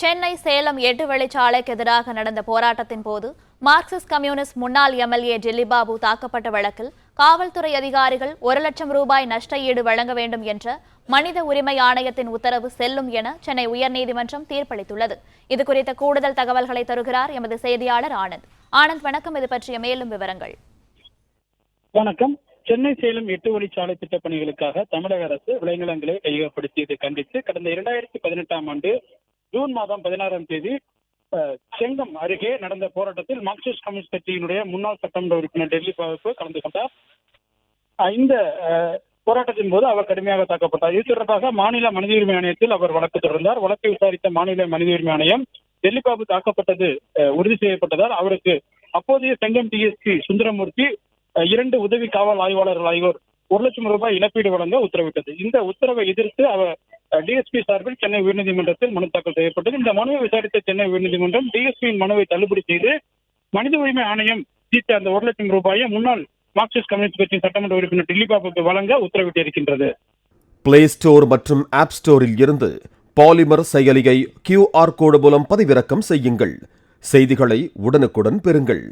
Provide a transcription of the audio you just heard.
சென்னை சேலம் 8 வழிச்சாலைக்கு எதிராக நடந்த போராட்டத்தின் போது மார்க்சிஸ்ட் கம்யூனிஸ்ட் முன்னாள் எம்எல்ஏ டெல்லிபாபு தாக்கப்பட்ட வழக்கில் காவல்துறை அதிகாரிகள் 1 லட்சம் ரூபாய் நஷ்ட ஈடு வழங்க வேண்டும் என்ற மனித உரிமை ஆணையத்தின் உத்தரவு செல்லும் என சென்னை உயர்நீதிமன்றம் தீர்ப்பளித்துள்ளது. இதுகுறித்த கூடுதல் தகவல்களை தருகிறார் எமது செய்தியாளர் ஆனந்த். ஆனந்த், வணக்கம். இது பற்றிய மேலும் விவரங்கள். வணக்கம். சென்னை சேலம் 8 வழிச்சாலை திட்டப் பணிகளுக்காக தமிழக அரசு விளைநிலங்களை கையகப்படுத்தியதை கண்டித்து கடந்த 2018ஆம் ஆண்டு ஜூன் மாதம் 16ஆம் தேதி செங்கம் அருகே நடந்த போராட்டத்தில் மார்க்சிஸ்ட் கம்யூனிஸ்ட் கட்சியினுடைய முன்னாள் சட்டமன்ற உறுப்பினர் டெல்லிபாபு கலந்து கொண்டார். இந்த போராட்டத்தின் போது அவர் கடுமையாக தாக்கப்பட்டார். இது தொடர்பாக மாநில மனித உரிமை ஆணையத்தில் அவர் வழக்கு தொடர்ந்தார். வழக்கை விசாரித்த மாநில மனித உரிமை ஆணையம் டெல்லிபாபு தாக்கப்பட்டது உறுதி செய்யப்பட்டதால் அவருக்கு அப்போதைய செங்கம் டிஎஸ்பி சுந்தரமூர்த்தி 2 உதவி காவல் ஆய்வாளர்கள் ஆகியோர் 1 லட்சம் ரூபாய் இழப்பீடு வழங்க உத்தரவிட்டது. இந்த உத்தரவை எதிர்த்து அவர் டிஎஸ்பி சார்பில் சென்னை உயர்நீதிமன்றத்தில் மனு தாக்கல் செய்யப்பட்டது. இந்த மனுவை விசாரித்த சென்னை உயர்நீதிமன்றம் டிஎஸ்பியின் மனுவை தள்ளுபடி செய்து மனித உரிமை ஆணையம் தீர்த்த அந்த 1 லட்சம் ரூபாயை முன்னாள் மார்க்சிஸ்ட் கம்யூனிஸ்ட் கட்சியின் சட்டமன்ற உறுப்பினர் டெல்லிபாபுக்கு வழங்க உத்தரவிட்டிருக்கின்றது. பிளே ஸ்டோர் மற்றும் ஆப் ஸ்டோரில் இருந்து பாலிமர் செயலியை QR கோடு மூலம் பதிவிறக்கம் செய்யுங்கள். செய்திகளை உடனுக்குடன் பெறுங்கள்.